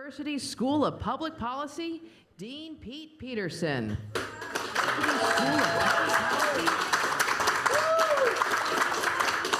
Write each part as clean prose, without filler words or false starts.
University School of Public Policy, Dean Pete Peterson.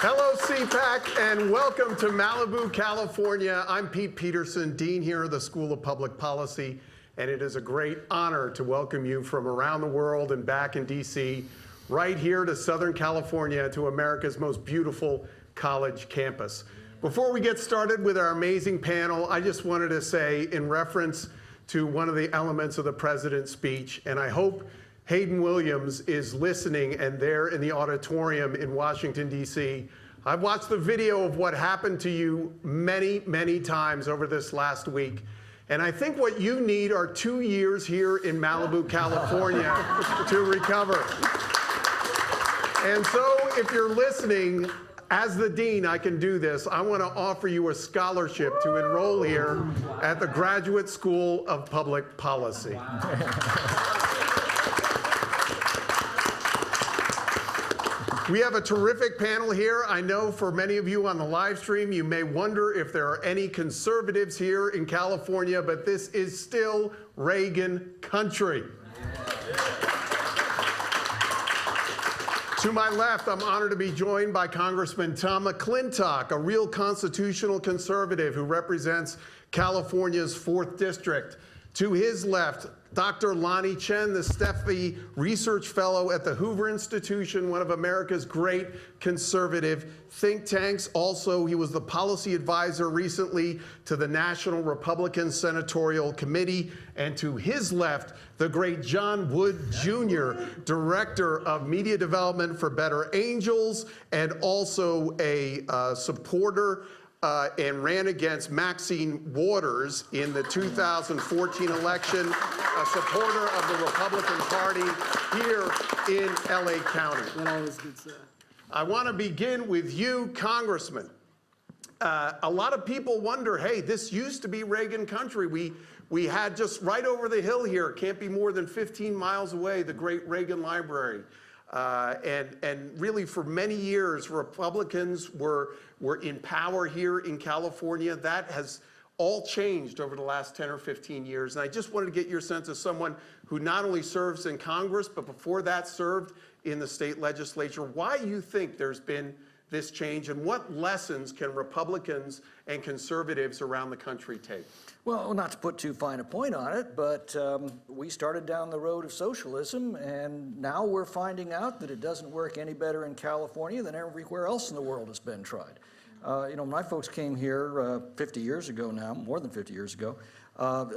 Hello, CPAC, and welcome to Malibu, California. I'm Pete Peterson, Dean here at the School of Public Policy, and it is a great honor to welcome you from around the world and back in DC, right here to Southern California, to America's most beautiful college campus. Before we get started with our amazing panel, I just wanted to say, in reference to one of the elements of the president's speech, and I hope Hayden Williams is listening and there in the auditorium in Washington, D.C. I've watched the video of what happened to you many, many times over this last week. And I think what you need are 2 years here in Malibu, California to recover. And so if you're listening, as the dean, I can do this. I want to offer you a scholarship to enroll here at the Graduate School of Public Policy. We have a terrific panel here. I know for many of you on the live stream, you may wonder if there are any conservatives here in California, but this is still Reagan country. To my left, I'm honored to be joined by Congressman Tom McClintock, a real constitutional conservative who represents California's 4th District. To his left, Dr. Lonnie Chen, the Steffi Research Fellow at the Hoover Institution, one of America's great conservative think tanks. Also, he was the policy advisor recently to the National Republican Senatorial Committee. And to his left, the great John Wood Jr., Director of Media Development for Better Angels, and also a supporter and ran against Maxine Waters in the 2014 election, a supporter of the Republican Party here in LA County. I want to begin with you, Congressman. A lot of people wonder, hey, this used to be Reagan country. We had just right over the hill here, can't be more than 15 miles away, the great Reagan Library. And really for many years, Republicans were in power here in California. That has all changed over the last 10 or 15 years. And I just wanted to get your sense as someone who not only serves in Congress, but before that served in the state legislature, why you think there's been this change and what lessons can Republicans and conservatives around the country take? Well, not to put too fine a point on it, but we started down the road of socialism, and now we're finding out that it doesn't work any better in California than everywhere else in the world has been tried. My folks came here 50 years ago now, more than 50 years ago.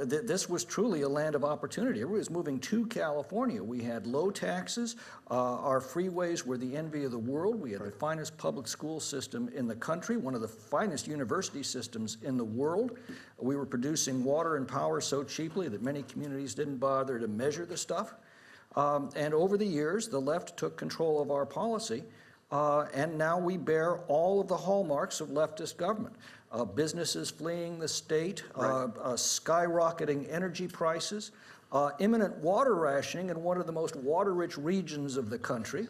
This was truly a land of opportunity. Everybody was moving to California. We had low taxes. Our freeways were the envy of the world. We had the finest public school system in the country, one of the finest university systems in the world. We were producing water and power so cheaply that many communities didn't bother to measure the stuff. And over the years, the left took control of our policy. And now we bear all of the hallmarks of leftist government. Businesses fleeing the state, skyrocketing energy prices, imminent water rationing in one of the most water-rich regions of the country.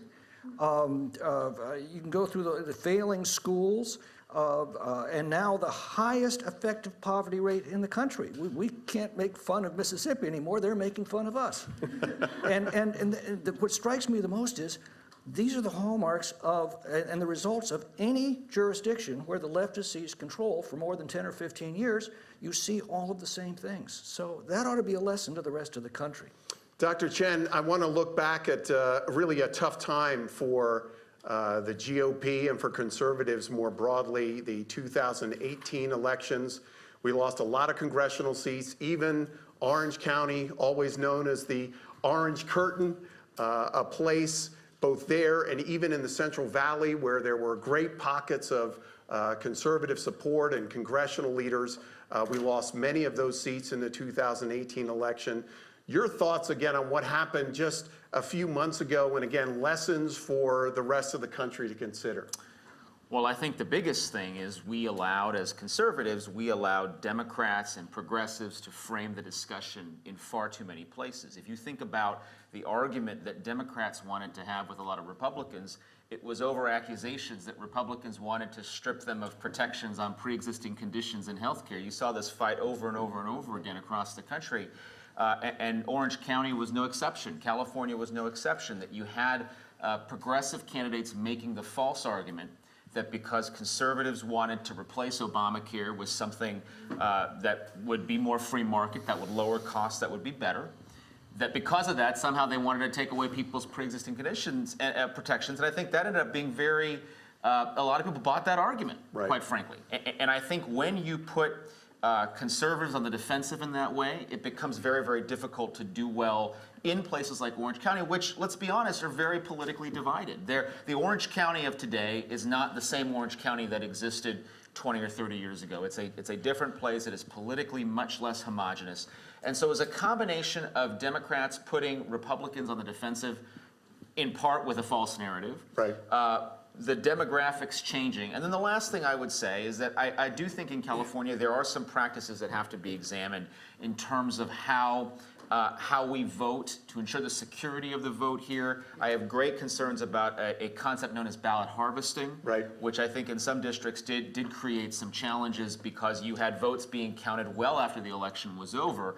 You can go through the failing schools, and now the highest effective poverty rate in the country. We can't make fun of Mississippi anymore. They're making fun of us. What strikes me the most is these are the hallmarks of and the results of any jurisdiction where the left has seized control for more than 10 or 15 years. You see all of the same things. So that ought to be a lesson to the rest of the country. Dr. Chen, I want to look back at really a tough time for the GOP and for conservatives more broadly, the 2018 elections. We lost a lot of congressional seats, even Orange County, always known as the Orange Curtain, a place both there and even in the Central Valley where there were great pockets of conservative support and congressional leaders. We lost many of those seats in the 2018 election. Your thoughts again on what happened just a few months ago, and again, lessons for the rest of the country to consider. Well, I think the biggest thing is as conservatives, we allowed Democrats and progressives to frame the discussion in far too many places. If you think about the argument that Democrats wanted to have with a lot of Republicans, it was over accusations that Republicans wanted to strip them of protections on pre-existing conditions in healthcare. You saw this fight over and over and over again across the country. And Orange County was no exception. California was no exception, that you had progressive candidates making the false argument that because conservatives wanted to replace Obamacare with something that would be more free market, that would lower costs, that would be better, that because of that, somehow they wanted to take away people's pre-existing conditions and protections. And I think that ended up being very, a lot of people bought that argument, quite frankly. And I think when you put conservatives on the defensive in that way, it becomes very, very difficult to do well in places like Orange County, which, let's be honest, are very politically divided. The Orange County of today is not the same Orange County that existed 20 or 30 years ago. It's a different place. It is politically much less homogenous. And so as a combination of Democrats putting Republicans on the defensive, in part with a false narrative, the demographics changing. And then the last thing I would say is that I do think in California there are some practices that have to be examined in terms of how we vote to ensure the security of the vote here. I have great concerns about a concept known as ballot harvesting, which I think in some districts did create some challenges because you had votes being counted well after the election was over.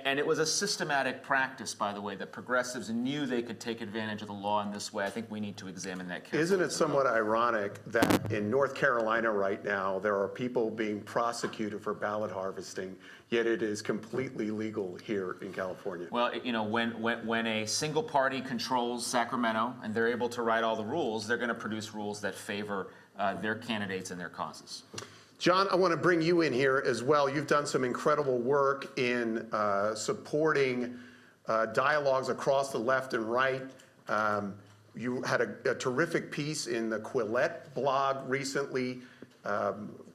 And it was a systematic practice, by the way, that progressives knew they could take advantage of the law in this way. I think we need to examine that carefully. Isn't it somewhat ironic that in North Carolina right now, there are people being prosecuted for ballot harvesting, yet it is completely legal here in California? Well, you know, when a single party controls Sacramento and they're able to write all the rules, they're going to produce rules that favor their candidates and their causes. John, I want to bring you in here as well. You've done some incredible work in supporting dialogues across the left and right. You had a terrific piece in the Quillette blog recently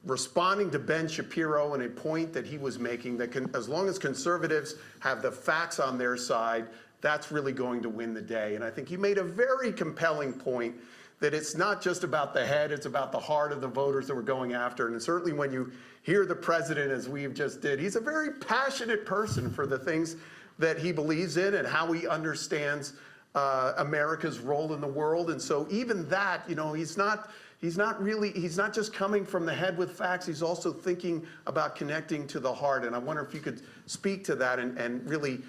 responding to Ben Shapiro and a point that he was making that as long as conservatives have the facts on their side, that's really going to win the day. And I think you made a very compelling point that it's not just about the head, it's about the heart of the voters that we're going after. And certainly when you hear the president, as we've just did, he's a very passionate person for the things that he believes in and how he understands America's role in the world. And so even that, you know, he's not just coming from the head with facts, he's also thinking about connecting to the heart. And I wonder if you could speak to that and really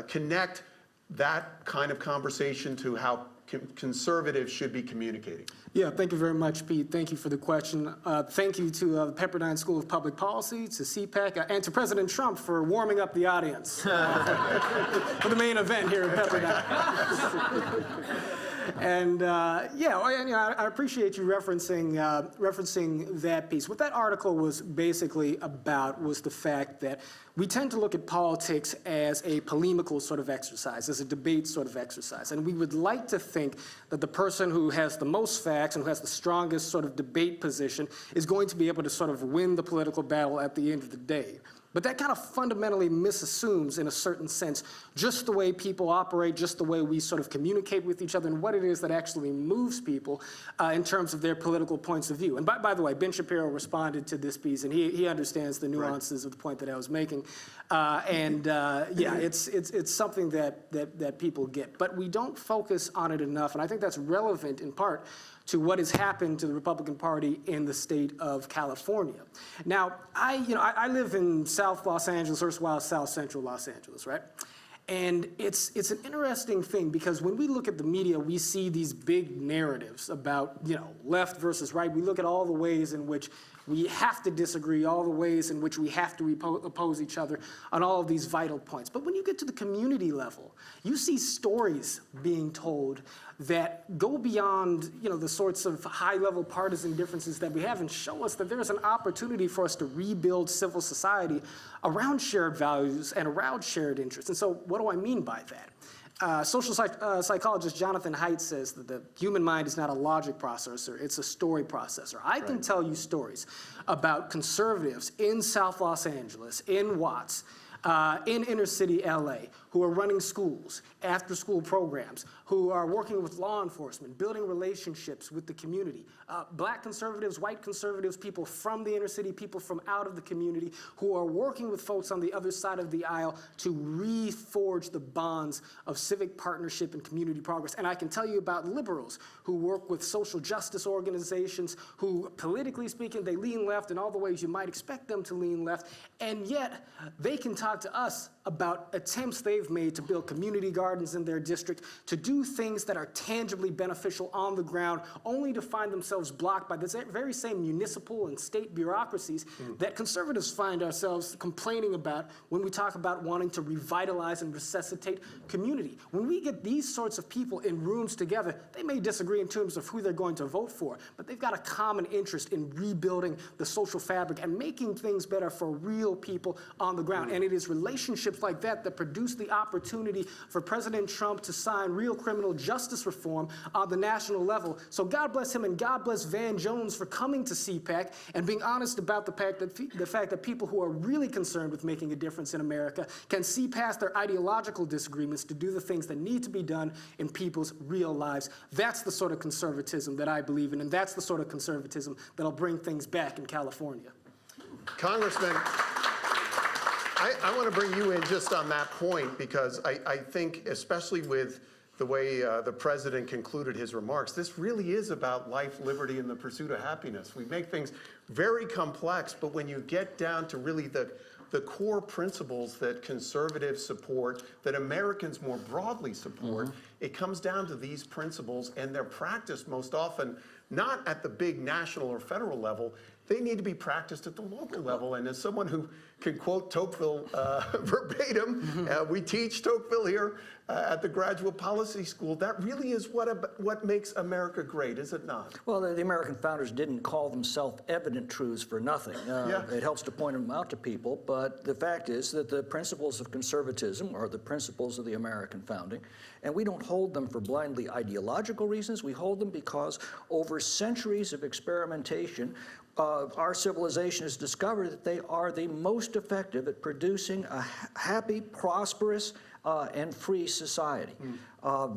connect that kind of conversation to how conservatives should be communicating. Yeah, thank you very much, Pete. Thank you for the question. Thank you to the Pepperdine School of Public Policy, to CPAC, and to President Trump for warming up the audience for the main event here at Pepperdine. And I appreciate you referencing that piece. What that article was basically about was the fact that we tend to look at politics as a polemical sort of exercise, as a debate sort of exercise. And we would like to think that the person who has the most facts and who has the strongest sort of debate position is going to be able to sort of win the political battle at the end of the day. But that kind of fundamentally misassumes, in a certain sense, just the way people operate, just the way we sort of communicate with each other, and what it is that actually moves people in terms of their political points of view. And by the way, Ben Shapiro responded to this piece, and he understands the nuances of the point that I was making. It's something that people get. But we don't focus on it enough, and I think that's relevant in part to what has happened to the Republican Party in the state of California. Now, I live in South Los Angeles, erstwhile South Central Los Angeles, right? And it's an interesting thing because when we look at the media, we see these big narratives about, left versus right. We look at all the ways in which we have to disagree, all the ways in which we have to oppose each other on all of these vital points. But when you get to the community level, you see stories being told that go beyond, the sorts of high-level partisan differences that we have and show us that there is an opportunity for us to rebuild civil society around shared values and around shared interests. And so what do I mean by that? Social psychologist Jonathan Haidt says that the human mind is not a logic processor, it's a story processor. I can tell you stories about conservatives in South Los Angeles, in Watts, in inner city LA who are running schools, after-school programs, who are working with law enforcement, building relationships with the community. Black conservatives, white conservatives, people from the inner city, people from out of the community who are working with folks on the other side of the aisle to reforge the bonds of civic partnership and community progress. And I can tell you about liberals who work with social justice organizations who, politically speaking, they lean left in all the ways you might expect them to lean left, and yet they can talk to us about attempts they've made to build community gardens in their district, to do things that are tangibly beneficial on the ground, only to find themselves blocked by the very same municipal and state bureaucracies that conservatives find ourselves complaining about when we talk about wanting to revitalize and resuscitate community. When we get these sorts of people in rooms together, they may disagree in terms of who they're going to vote for, but they've got a common interest in rebuilding the social fabric and making things better for real people on the ground. And it is relationships like that that produce the opportunity for President Trump to sign real criminal justice reform on the national level. So God bless him and God bless Van Jones for coming to CPAC and being honest about the fact that people who are really concerned with making a difference in America can see past their ideological disagreements to do the things that need to be done in people's real lives. That's the sort of conservatism that I believe in, and that's the sort of conservatism that'll bring things back in California. Congressman, I want to bring you in just on that point because I think, especially with the way the president concluded his remarks, this really is about life, liberty, and the pursuit of happiness. We make things very complex, but when you get down to really the core principles that conservatives support, that Americans more broadly support, it comes down to these principles, and they're practiced most often not at the big national or federal level. They need to be practiced at the local level. And as someone who can quote Tocqueville verbatim, we teach Tocqueville here at the Graduate Policy School. That really is what makes America great, is it not? Well, the American founders didn't call them self-evident truths for nothing. It helps to point them out to people, but the fact is that the principles of conservatism are the principles of the American founding, and we don't hold them for blindly ideological reasons. We hold them because over centuries of experimentation, our civilization has discovered that they are the most effective at producing a happy, prosperous, and free society.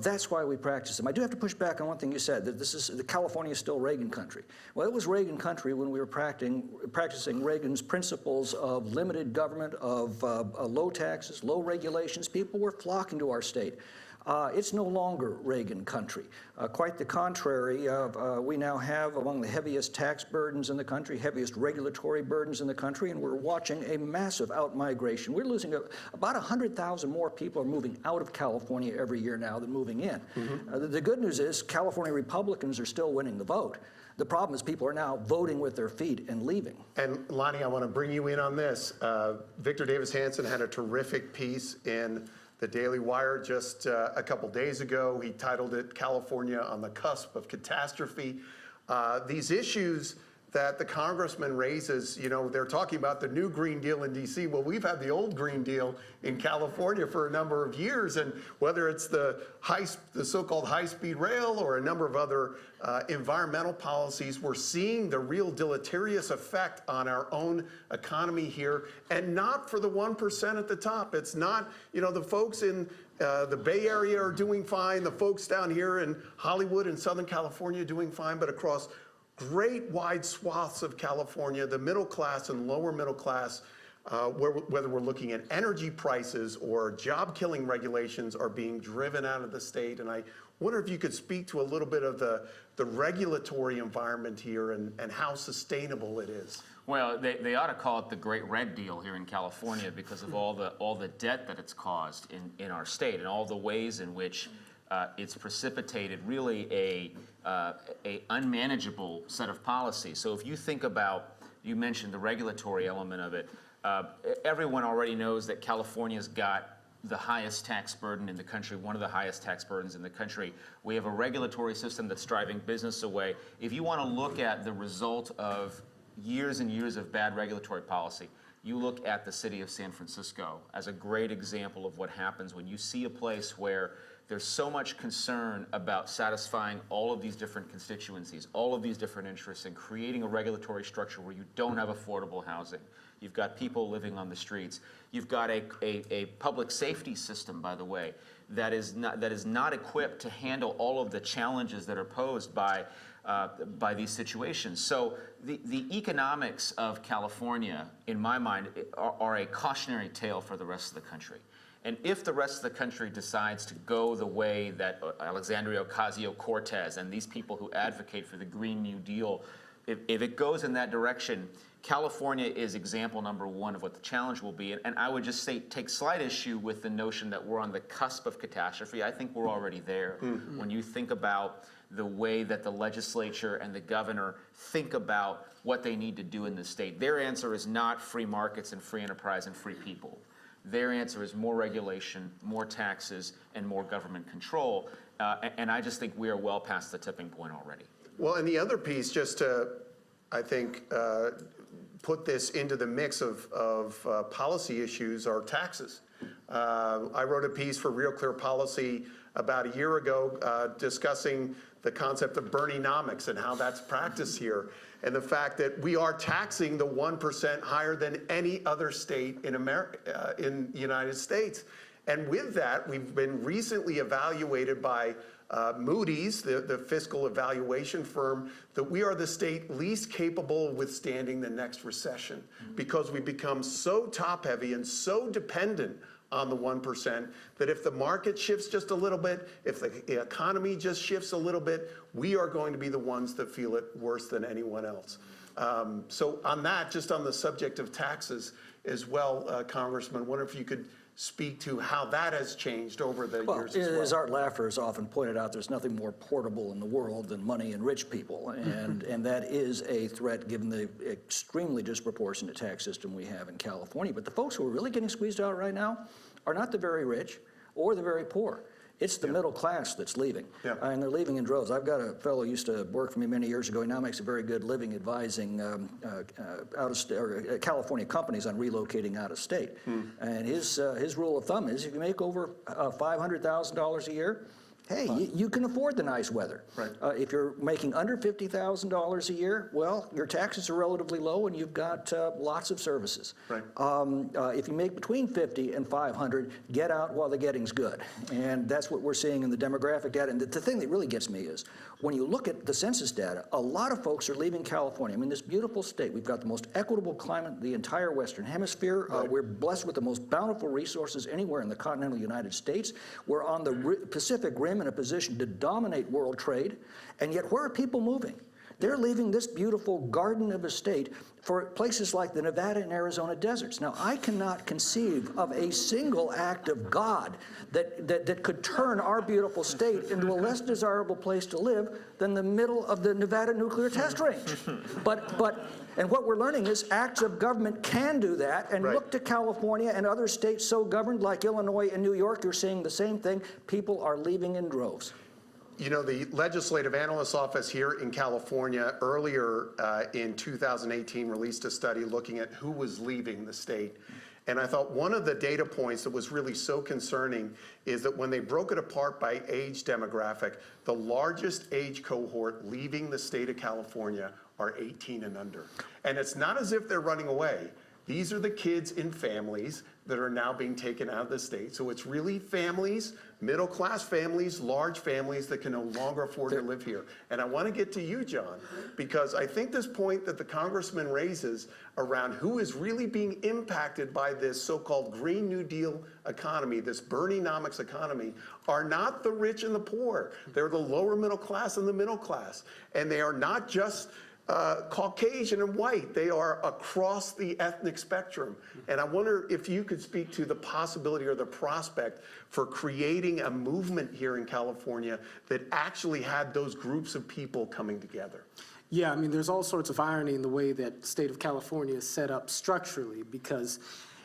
That's why we practice them. I do have to push back on one thing you said, that California is still Reagan country. Well, it was Reagan country when we were practicing Reagan's principles of limited government, of low taxes, low regulations. People were flocking to our state. It's no longer Reagan country. Quite the contrary, we now have among the heaviest tax burdens in the country, heaviest regulatory burdens in the country, and we're watching a massive out-migration. We're losing about 100,000 more people are moving out of California every year now than moving in. The good news is California Republicans are still winning the vote. The problem is people are now voting with their feet and leaving. And Lonnie, I want to bring you in on this. Victor Davis Hanson had a terrific piece in the Daily Wire just a couple days ago. He titled it "California on the Cusp of Catastrophe." These issues that the congressman raises, you know, they're talking about the new Green Deal in D.C. Well, we've had the old Green Deal in California for a number of years, and whether it's the so-called high-speed rail or a number of other environmental policies, we're seeing the real deleterious effect on our own economy here, and not for the 1% at the top. It's not, you know, the folks in the Bay Area are doing fine, the folks down here in Hollywood and Southern California are doing fine, but across great wide swaths of California, the middle class and lower middle class, whether we're looking at energy prices or job-killing regulations, are being driven out of the state. And I wonder if you could speak to a little bit of the regulatory environment here and how sustainable it is. Well, they ought to call it the Great Red Deal here in California because of all the debt that it's caused in our state and all the ways in which it's precipitated really a unmanageable set of policies. So if you think about, you mentioned the regulatory element of it, everyone already knows that California's got the highest tax burden in the country, one of the highest tax burdens in the country. We have a regulatory system that's driving business away. If you want to look at the result of years and years of bad regulatory policy, you look at the city of San Francisco as a great example of what happens when you see a place where There's so much concern about satisfying all of these different constituencies, all of these different interests, and creating a regulatory structure where you don't have affordable housing. You've got people living on the streets. You've got a public safety system, by the way, that is not equipped to handle all of the challenges that are posed by these situations. So the economics of California, in my mind, are a cautionary tale for the rest of the country. And if the rest of the country decides to go the way that Alexandria Ocasio-Cortez and these people who advocate for the Green New Deal, if it goes in that direction, California is example number one of what the challenge will be. And I would just say, take slight issue with the notion that we're on the cusp of catastrophe. I think we're already there. When you think about the way that the legislature and the governor think about what they need to do in the state, their answer is not free markets and free enterprise and free people. Their answer is more regulation, more taxes, and more government control. And I just think we are well past the tipping point already. Well, and the other piece, just to, I think, put this into the mix of policy issues, are taxes. I wrote a piece for Real Clear Policy about a year ago discussing the concept of Bernienomics and how that's practiced here, and the fact that we are taxing the 1% higher than any other state in America, in the United States. And with that, we've been recently evaluated by Moody's, the fiscal evaluation firm, that we are the state least capable of withstanding the next recession because we become so top-heavy and so dependent on the 1% that if the market shifts just a little bit, if the economy just shifts a little bit, we are going to be the ones that feel it worse than anyone else. So on that, just on the subject of taxes as well, Congressman, I wonder if you could speak to how that has changed over the years as well. As Art Laffer has often pointed out, there's nothing more portable in the world than money and rich people, and that is a threat given the extremely disproportionate tax system we have in California. But the folks who are really getting squeezed out right now are not the very rich or the very poor. It's the middle class that's leaving, and they're leaving in droves. I've got a fellow who used to work for me many years ago. He now makes a very good living advising California companies on relocating out of state. And his rule of thumb is if you make over $500,000 a year, hey, you can afford the nice weather. Right. If you're making under $50,000 a year, well, your taxes are relatively low and you've got lots of services. Right. If you make between 50 and 500, get out while the getting's good. And that's what we're seeing in the demographic data. And the thing that really gets me is when you look at the census data, a lot of folks are leaving California. I mean, this beautiful state, we've got the most equitable climate in the entire Western Hemisphere. Right. We're blessed with the most bountiful resources anywhere in the continental United States. We're on the Pacific Rim in a position to dominate world trade, and yet where are people moving? They're leaving this beautiful garden of a state for places like the Nevada and Arizona deserts. Now, I cannot conceive of a single act of God that could turn our beautiful state into a less desirable place to live than the middle of the Nevada nuclear test range. And what we're learning is acts of government can do that, and look to California and other states so governed like Illinois and New York, you're seeing the same thing. People are leaving in droves. You know, the Legislative Analyst's Office here in California earlier in 2018 released a study looking at who was leaving the state. And I thought one of the data points that was really so concerning is that when they broke it apart by age demographic, the largest age cohort leaving the state of California are 18 and under. And it's not as if they're running away. These are the kids in families that are now being taken out of the state. So it's really families, middle-class families, large families that can no longer afford to live here. And I want to get to you, John, because I think this point that the congressman raises around who is really being impacted by this so-called Green New Deal economy, this Bernienomics economy, are not the rich and the poor. They're the lower middle class and the middle class. And they are not just Caucasian and white. They are across the ethnic spectrum. And I wonder if you could speak to the possibility or the prospect for creating a movement here in California that actually had those groups of people coming together. Yeah, I mean, there's all sorts of irony in the way that the state of California is set up structurally, because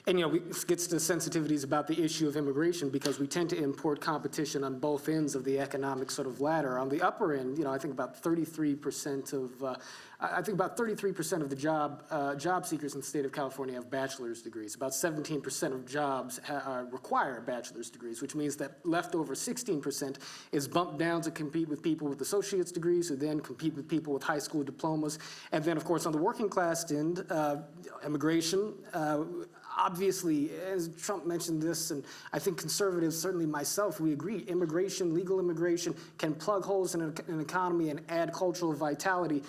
And, it gets to sensitivities about the issue of immigration because we tend to import competition on both ends of the economic sort of ladder. On the upper end, I think about 33% of the job seekers in the state of California have bachelor's degrees. About 17% of jobs require bachelor's degrees, which means that leftover 16% is bumped down to compete with people with associate's degrees who then compete with people with high school diplomas. And then, of course, on the working class end, immigration, obviously, as Trump mentioned this, and I think conservatives, certainly myself, we agree, legal immigration can plug holes in an economy and add cultural vitality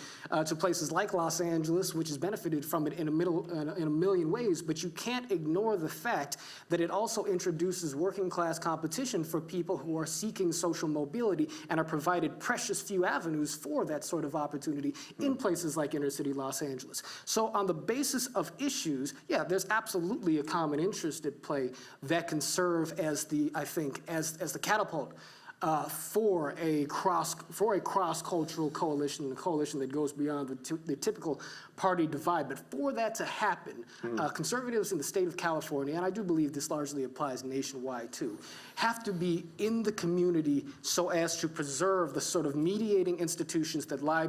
to places like Los Angeles, which has benefited from it in a million ways, but you can't ignore the fact that it also introduces working class competition for people who are seeking social mobility and are provided precious few avenues for that sort of opportunity in places like inner city Los Angeles. So on the basis of issues, yeah, there's absolutely a common interest at play that can serve as the catapult for a cross-cultural coalition, a coalition that goes beyond the typical party divide. But for that to happen, conservatives in the state of California, and I do believe this largely applies nationwide too, have to be in the community so as to preserve the sort of mediating institutions that lie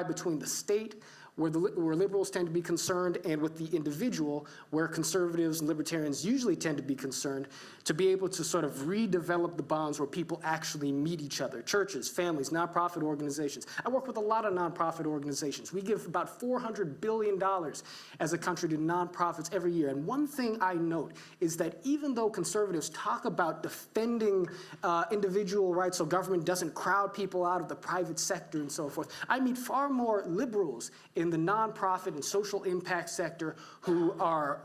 between the state, where liberals tend to be concerned, and with the individual, where conservatives and libertarians usually tend to be concerned, to be able to sort of redevelop the bonds where people actually meet each other. Churches, families, nonprofit organizations. I work with a lot of nonprofit organizations. We give about $400 billion as a country to nonprofits every year. And one thing I note is that even though conservatives talk about defending individual rights so government doesn't crowd people out of the private sector and so forth, I meet far more liberals in the nonprofit and social impact sector who are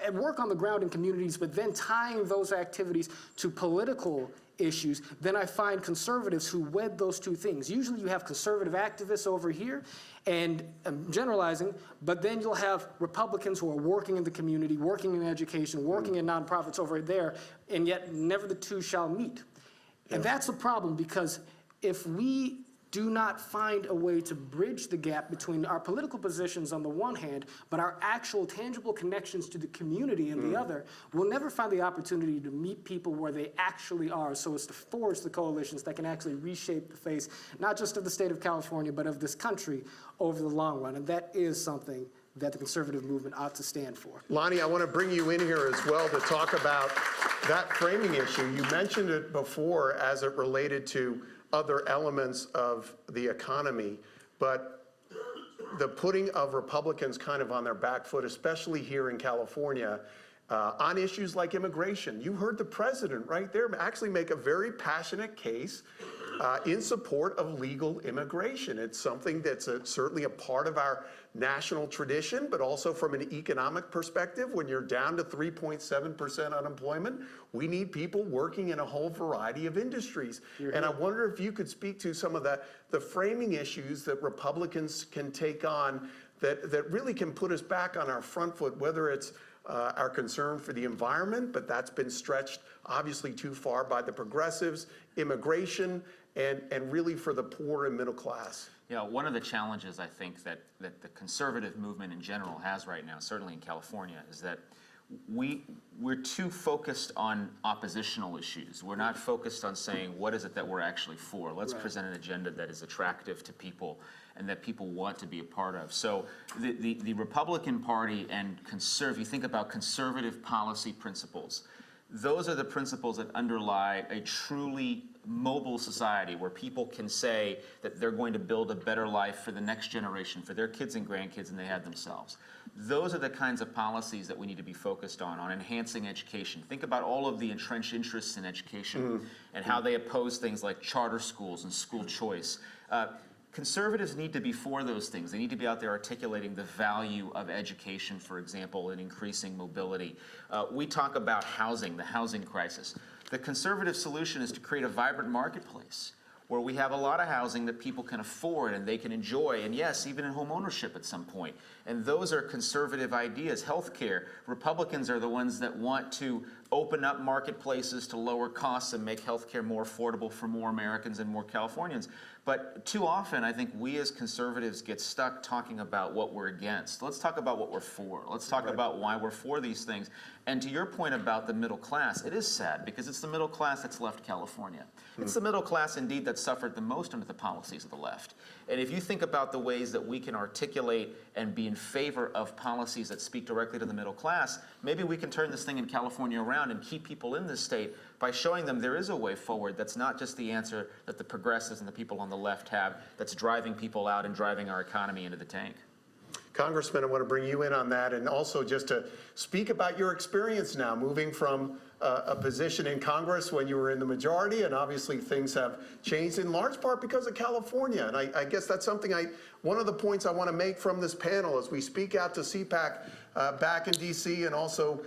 at work on the ground in communities, but then tying those activities to political issues, then I find conservatives who wed those two things. Usually you have conservative activists over here, and I'm generalizing, but then you'll have Republicans who are working in the community, working in education, working in nonprofits over there, and yet never the two shall meet. And that's a problem, because if we do not find a way to bridge the gap between our political positions on the one hand, but our actual tangible connections to the community on the other, we'll never find the opportunity to meet people where they actually are, so as to forge the coalitions that can actually reshape the face, not just of the state of California, but of this country over the long run. And that is something that the conservative movement ought to stand for. Lonnie, I want to bring you in here as well to talk about that framing issue. You mentioned it before as it related to other elements of the economy, but the putting of Republicans kind of on their back foot, especially here in California, on issues like immigration. You heard the president right there actually make a very passionate case in support of legal immigration. It's something that's certainly a part of our national tradition, but also from an economic perspective, when you're down to 3.7% unemployment, we need people working in a whole variety of industries. And I wonder if you could speak to some of the framing issues that Republicans can take on that really can put us back on our front foot, whether it's our concern for the environment, but that's been stretched obviously too far by the progressives, immigration, and really for the poor and middle class. Yeah, one of the challenges I think that the conservative movement in general has right now, certainly in California, is that we're too focused on oppositional issues. We're not focused on saying, what is it that we're actually for? Let's present an agenda that is attractive to people and that people want to be a part of. So the Republican Party and you think about conservative policy principles, those are the principles that underlie a truly mobile society where people can say that they're going to build a better life for the next generation, for their kids and grandkids, than they had themselves. Those are the kinds of policies that we need to be focused on enhancing education. Think about all of the entrenched interests in education and how they oppose things like charter schools and school choice. Conservatives need to be for those things. They need to be out there articulating the value of education, for example, and increasing mobility. We talk about housing, the housing crisis. The conservative solution is to create a vibrant marketplace where we have a lot of housing that people can afford and they can enjoy, and yes, even in home ownership at some point. And those are conservative ideas. Healthcare, Republicans are the ones that want to open up marketplaces to lower costs and make healthcare more affordable for more Americans and more Californians. But too often, I think we as conservatives get stuck talking about what we're against. Let's talk about what we're for. Let's talk about why we're for these things. And to your point about the middle class, it is sad because it's the middle class that's left California. It's the middle class, indeed, that suffered the most under the policies of the left. And if you think about the ways that we can articulate and be in favor of policies that speak directly to the middle class, maybe we can turn this thing in California around and keep people in this state by showing them there is a way forward that's not just the answer that the progressives and the people on the left have that's driving people out and driving our economy into the tank. Congressman, I want to bring you in on that, and also just to speak about your experience now, moving from a position in Congress when you were in the majority, and obviously things have changed in large part because of California. And I guess that's something one of the points I want to make from this panel as we speak out to CPAC back in DC and also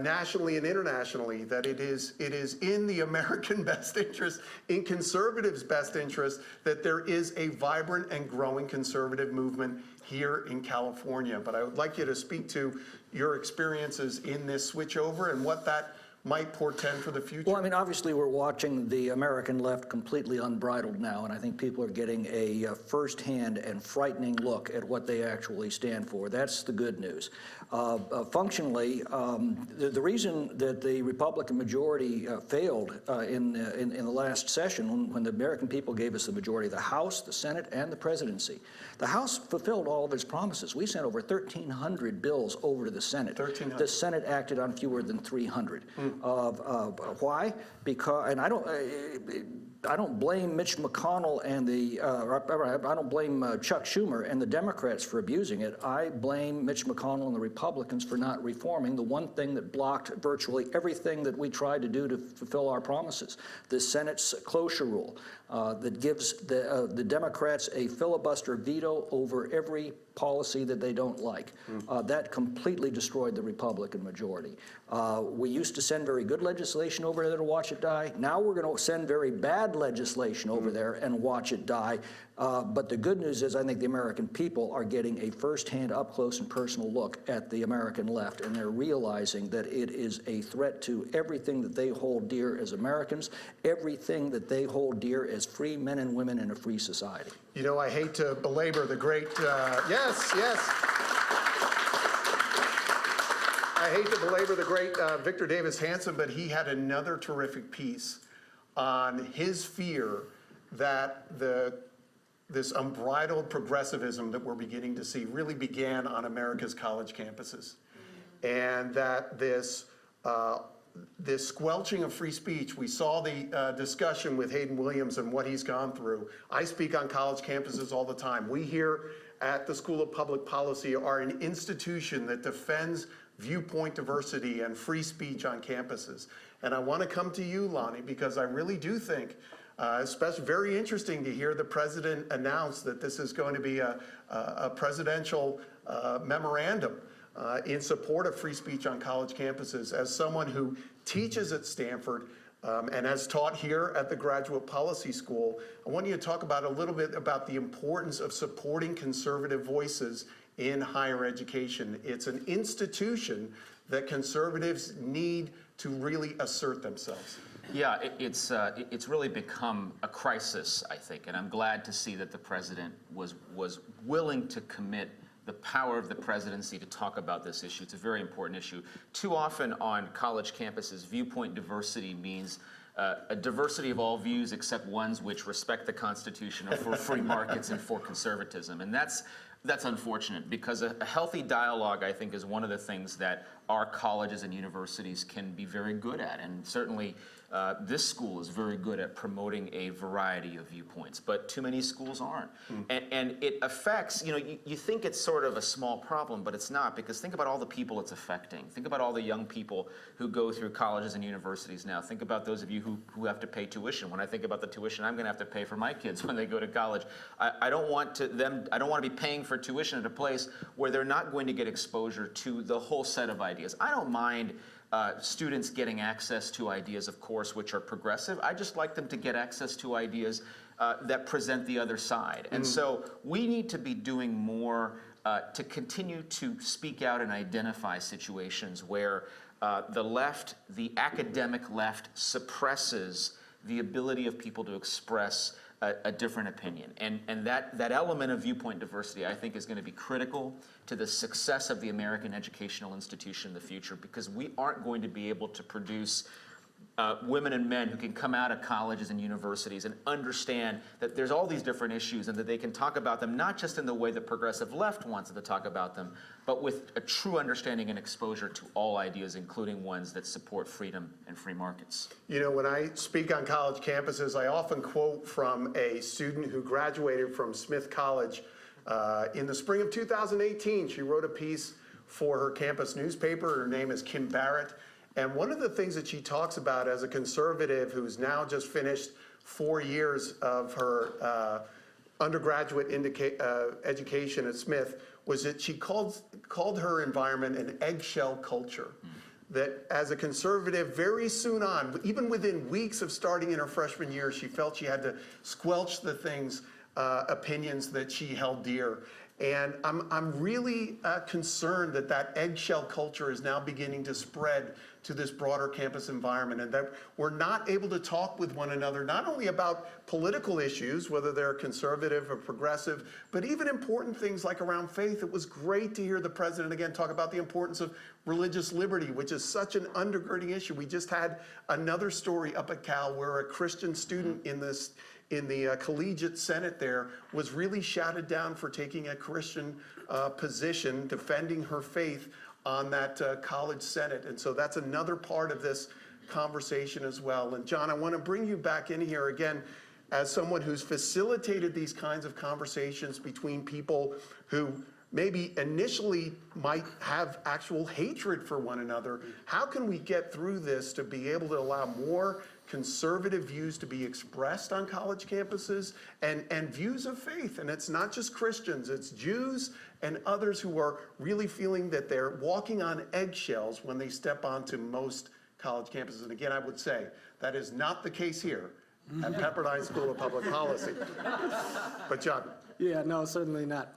nationally and internationally, that it is in the American best interest, in conservatives' best interest, that there is a vibrant and growing conservative movement here in California. But I would like you to speak to your experiences in this switchover and what that might portend for the future. Well, I mean, obviously, we're watching the American left completely unbridled now, and I think people are getting a firsthand and frightening look at what they actually stand for. That's the good news. Functionally, the reason that the Republican majority failed in the last session, when the American people gave us the majority of the House, the Senate, and the presidency, the House fulfilled all of its promises. We sent over 1,300 bills over to the Senate. 1,300. The Senate acted on fewer than 300. Why? Because, and I don't blame Mitch McConnell and I don't blame Chuck Schumer and the Democrats for abusing it. I blame Mitch McConnell and the Republicans for not reforming the one thing that blocked virtually everything that we tried to do to fulfill our promises. The Senate's cloture rule that gives the Democrats a filibuster veto over every policy that they don't like. That completely destroyed the Republican majority. We used to send very good legislation over there to watch it die. Now we're going to send very bad legislation over there and watch it die. But the good news is I think the American people are getting a firsthand, up-close and personal look at the American left, and they're realizing that it is a threat to everything that they hold dear as Americans, everything that they hold dear as free men and women in a free society. You know, I hate to belabor the great, yes. I hate to belabor the great Victor Davis Hanson, but he had another terrific piece on his fear that this unbridled progressivism that we're beginning to see really began on America's college campuses. And that this squelching of free speech, we saw the discussion with Hayden Williams and what he's gone through. I speak on college campuses all the time. We here at the School of Public Policy are an institution that defends viewpoint diversity and free speech on campuses. And I want to come to you, Lonnie, because I really do think especially very interesting to hear the president announce that this is going to be a presidential memorandum in support of free speech on college campuses. As someone who teaches at Stanford and has taught here at the Graduate Policy School, I want you to talk about a little bit about the importance of supporting conservative voices in higher education. It's an institution that conservatives need to really assert themselves. Yeah, it's really become a crisis, I think, and I'm glad to see that the president was willing to commit the power of the presidency to talk about this issue. It's a very important issue. Too often on college campuses, viewpoint diversity means a diversity of all views except ones which respect the Constitution or for free markets and for conservatism. And that's unfortunate, because a healthy dialogue, I think, is one of the things that our colleges and universities can be very good at. And certainly this school is very good at promoting a variety of viewpoints, but too many schools aren't. And it affects, you think it's sort of a small problem, but it's not, because think about all the people it's affecting. Think about all the young people who go through colleges and universities now. Think about those of you who have to pay tuition. When I think about the tuition I'm going to have to pay for my kids when they go to college, I don't want to be paying for tuition at a place where they're not going to get exposure to the whole set of ideas. I don't mind students getting access to ideas, of course, which are progressive. I just like them to get access to ideas that present the other side. And so we need to be doing more to continue to speak out and identify situations where The left, the academic left, suppresses the ability of people to express a different opinion. And that element of viewpoint diversity, I think, is going to be critical to the success of the American educational institution in the future, because we aren't going to be able to produce women and men who can come out of colleges and universities and understand that there's all these different issues and that they can talk about them not just in the way the progressive left wants to talk about them, but with a true understanding and exposure to all ideas, including ones that support freedom and free markets. You know, when I speak on college campuses, I often quote from a student who graduated from Smith College in the spring of 2018. She wrote a piece for her campus newspaper. Her name is Kim Barrett. And one of the things that she talks about as a conservative who's now just finished 4 years of her undergraduate education at Smith was that she called her environment an eggshell culture. That as a conservative, very soon on, even within weeks of starting in her freshman year, she felt she had to squelch the opinions that she held dear. And I'm really concerned that that eggshell culture is now beginning to spread to this broader campus environment, and that we're not able to talk with one another, not only about political issues, whether they're conservative or progressive, but even important things like around faith. It was great to hear the president again talk about the importance of religious liberty, which is such an undergirding issue. We just had another story up at Cal where a Christian student in the collegiate senate there was really shouted down for taking a Christian position, defending her faith on that college senate. And so that's another part of this conversation as well. And John, I want to bring you back in here again as someone who's facilitated these kinds of conversations between people who maybe initially might have actual hatred for one another. How can we get through this to be able to allow more conservative views to be expressed on college campuses and views of faith? And it's not just Christians, it's Jews and others who are really feeling that they're walking on eggshells when they step onto most college campuses. And again, I would say that is not the case here at Pepperdine School of Public Policy. But John. Yeah, no, certainly not.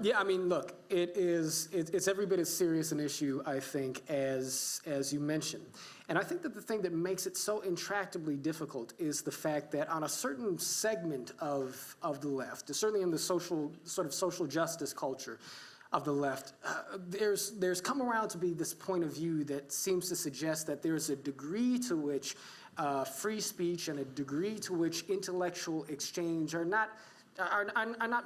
Yeah, I mean, look, it's every bit as serious an issue, I think, as you mentioned. And I think that the thing that makes it so intractably difficult is the fact that on a certain segment of the left, certainly in the social justice culture of the left, there's come around to be this point of view that seems to suggest that there's a degree to which free speech and a degree to which intellectual exchange are not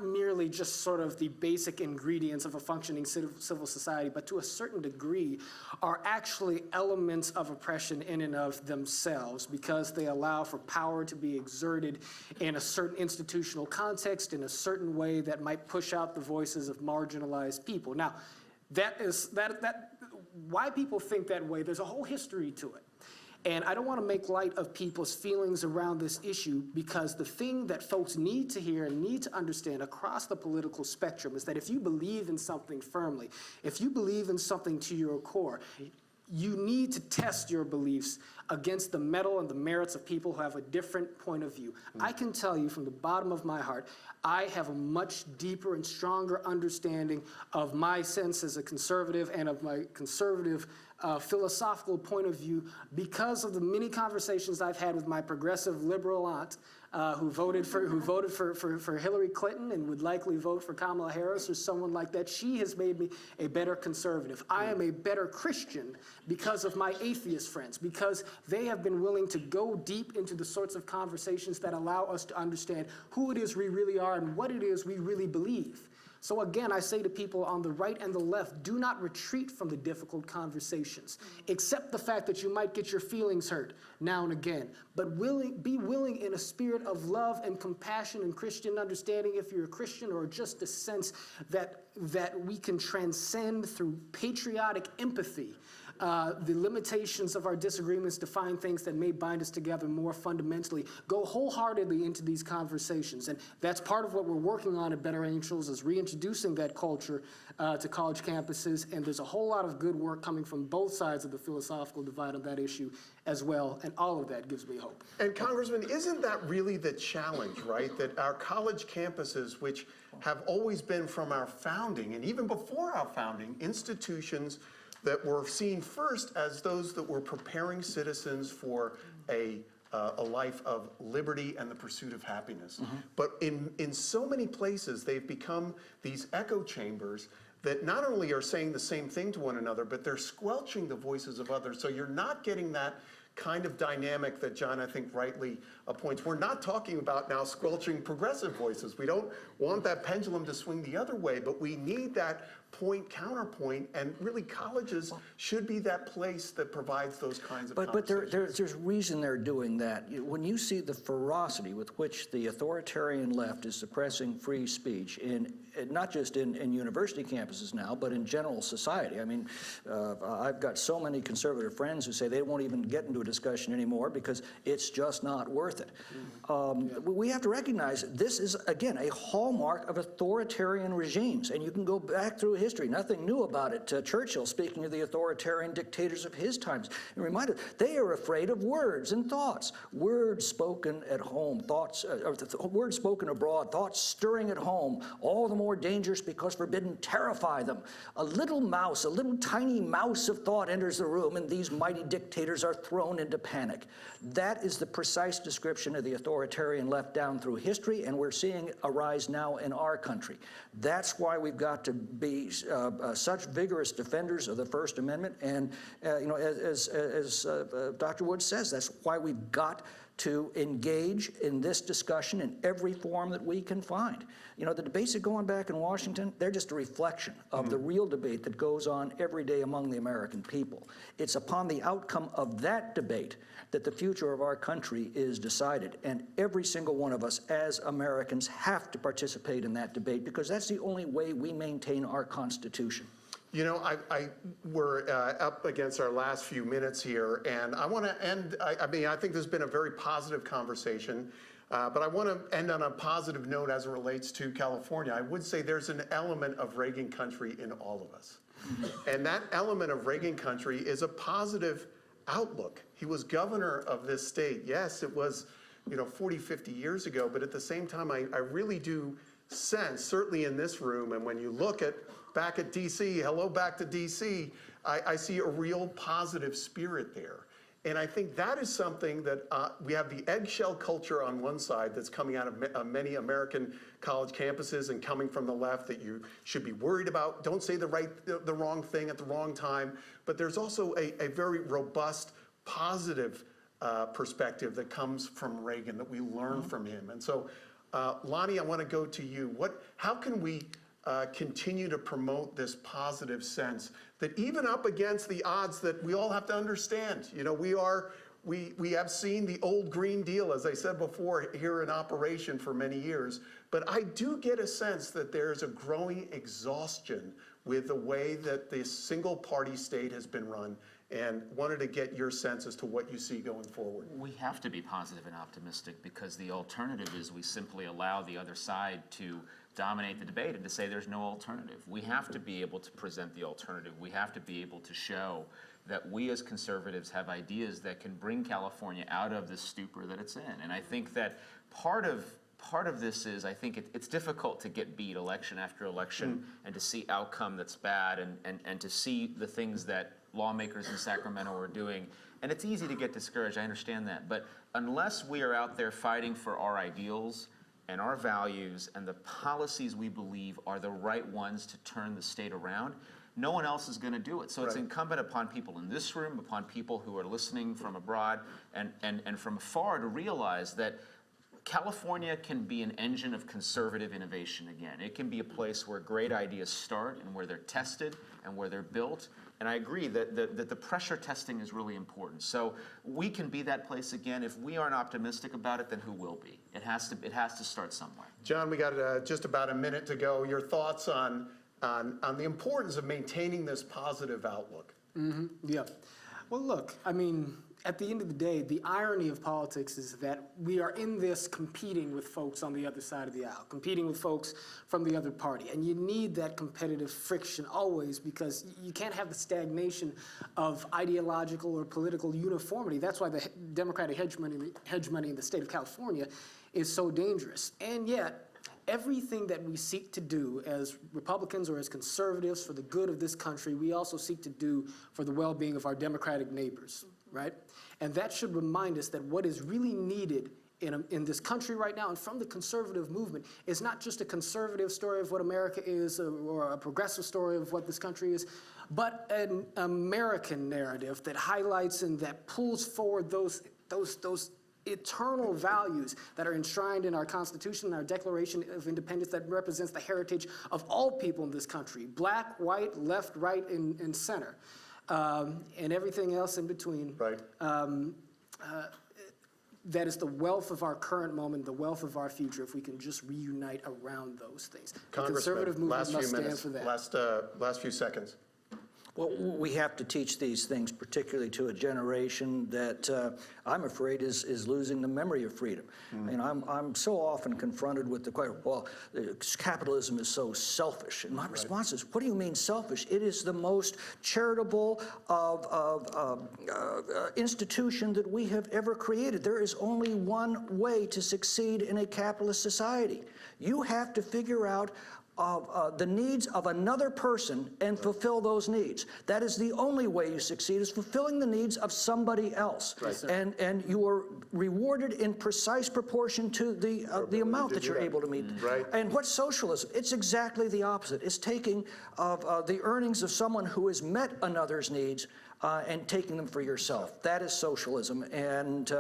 merely just sort of the basic ingredients of a functioning civil society, but to a certain degree are actually elements of oppression in and of themselves, because they allow for power to be exerted in a certain institutional context in a certain way that might push out the voices of marginalized people. Now, that why people think that way, there's a whole history to it. And I don't want to make light of people's feelings around this issue, because the thing that folks need to hear and need to understand across the political spectrum is that if you believe in something firmly, if you believe in something to your core, you need to test your beliefs against the mettle and the merits of people who have a different point of view. I can tell you from the bottom of my heart, I have a much deeper and stronger understanding of my sense as a conservative and of my conservative philosophical point of view because of the many conversations I've had with my progressive liberal aunt who voted for Hillary Clinton and would likely vote for Kamala Harris or someone like that. She has made me a better conservative. I am a better Christian because of my atheist friends, because they have been willing to go deep into the sorts of conversations that allow us to understand who it is we really are and what it is we really believe. So again, I say to people on the right and the left, do not retreat from the difficult conversations. Accept the fact that you might get your feelings hurt now and again, but be willing in a spirit of love and compassion and Christian understanding, if you're a Christian, or just a sense that we can transcend through patriotic empathy the limitations of our disagreements to find things that may bind us together more fundamentally. Go wholeheartedly into these conversations. And that's part of what we're working on at Better Angels, is reintroducing that culture to college campuses. And there's a whole lot of good work coming from both sides of the philosophical divide on that issue as well. And all of that gives me hope. And Congressman, isn't that really the challenge, right? That our college campuses, which have always been from our founding, and even before our founding, institutions that were seen first as those that were preparing citizens for a life of liberty and the pursuit of happiness. But in so many places, they've become these echo chambers that not only are saying the same thing to one another, but they're squelching the voices of others. So you're not getting that kind of dynamic that John, I think, rightly points. We're not talking about now squelching progressive voices. We don't want that pendulum to swing the other way, but we need that point counterpoint, and really colleges should be that place that provides those kinds of But conversations. there's reason they're doing that. When you see the ferocity with which the authoritarian left is suppressing free speech, not just in university campuses now, but in general society. I mean, I've got so many conservative friends who say they won't even get into a discussion anymore because it's just not worth it. We have to recognize this is, again, a hallmark of authoritarian regimes, and you can go back through history. Nothing new about it. Churchill, speaking of the authoritarian dictators of his times, and reminded they are afraid of words and thoughts. Words spoken at home, words spoken abroad, thoughts stirring at home, all the more dangerous because forbidden terrify them. A little mouse, a little tiny mouse of thought enters the room, and these mighty dictators are thrown into panic. That is the precise description of the authoritarian left down through history, and we're seeing it arise now in our country. That's why we've got to be such vigorous defenders of the First Amendment, and as Dr. Wood says, that's why we've got to engage in this discussion in every form that we can find. You know, the debates that go on back in Washington, they're just a reflection of the real debate that goes on every day among the American people. It's upon the outcome of that debate that the future of our country is decided, and every single one of us as Americans have to participate in that debate, because that's the only way we maintain our Constitution. You know, we're up against our last few minutes here, and I want to end, I mean, I think this has been a very positive conversation, but I want to end on a positive note as it relates to California. I would say there's an element of Reagan country in all of us. And that element of Reagan country is a positive outlook. He was governor of this state. Yes, it was, 40, 50 years ago, but at the same time, I really do sense, certainly in this room, and when you look back at DC, hello back to DC, I see a real positive spirit there. And I think that is something that we have the eggshell culture on one side that's coming out of many American college campuses and coming from the left that you should be worried about. Don't say the wrong thing at the wrong time. But there's also a very robust, positive perspective that comes from Reagan that we learn from him. And so, Lonnie, I want to go to you. How can we continue to promote this positive sense that even up against the odds that we all have to understand, we have seen the old Green Deal, as I said before, here in operation for many years, but I do get a sense that there's a growing exhaustion with the way that this single party state has been run, and wanted to get your sense as to what you see going forward. We have to be positive and optimistic, because the alternative is we simply allow the other side to dominate the debate and to say there's no alternative. We have to be able to present the alternative. We have to be able to show that we as conservatives have ideas that can bring California out of the stupor that it's in. And I think that part of this is, I think it's difficult to get beat election after election and to see outcome that's bad and to see the things that lawmakers in Sacramento are doing. And it's easy to get discouraged, I understand that. But unless we are out there fighting for our ideals and our values and the policies we believe are the right ones to turn the state around, no one else is going to do it. So it's incumbent upon people in this room, upon people who are listening from abroad and from afar, to realize that California can be an engine of conservative innovation again. It can be a place where great ideas start and where they're tested and where they're built. And I agree that the pressure testing is really important. So we can be that place again. If we aren't optimistic about it, then who will be? It has to start somewhere. John, we got just about a minute to go. Your thoughts on the importance of maintaining this positive outlook? Yeah. Well, look, I mean, at the end of the day, the irony of politics is that we are in this competing with folks on the other side of the aisle, competing with folks from the other party. And you need that competitive friction always, because you can't have the stagnation of ideological or political uniformity. That's why the Democratic hegemony in the state of California is so dangerous. And yet, everything that we seek to do as Republicans or as conservatives for the good of this country, we also seek to do for the well-being of our Democratic neighbors, right? And that should remind us that what is really needed in this country right now and from the conservative movement is not just a conservative story of what America is or a progressive story of what this country is, but an American narrative that highlights and that pulls forward those eternal values that are enshrined in our Constitution and our Declaration of Independence that represents the heritage of all people in this country, black, white, left, right, and center, and everything else in between. Right. That is the wealth of our current moment, the wealth of our future, if we can just reunite around those things. The conservative movement last must few stand minutes, for that. last few seconds. Well, we have to teach these things, particularly to a generation that I'm afraid is losing the memory of freedom. And I'm so often confronted with the question, well, capitalism is so selfish. And my response is, what do you mean selfish? It is the most charitable institution that we have ever created. There is only one way to succeed in a capitalist society. You have to figure out the needs of another person and fulfill those needs. That is the only way you succeed, is fulfilling the needs of somebody else. Right. And you are rewarded in precise proportion to the amount that you're able to meet. Right. And what's socialism? It's exactly the opposite. It's taking the earnings of someone who has met another's needs and taking them for yourself. That is socialism. And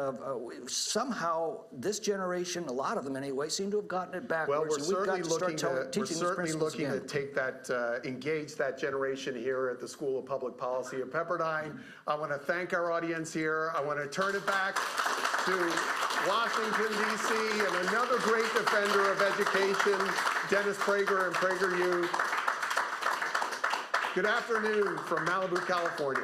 somehow this generation, a lot of them anyway, seem to have gotten it backwards. Well, we're and we've got to start teaching these principles looking again. to take that, engage that generation here at the School of Public Policy at Pepperdine. I want to thank our audience here. I want to turn it back to Washington, D.C., and another great defender of education, Dennis Prager and PragerU. Good afternoon from Malibu, California.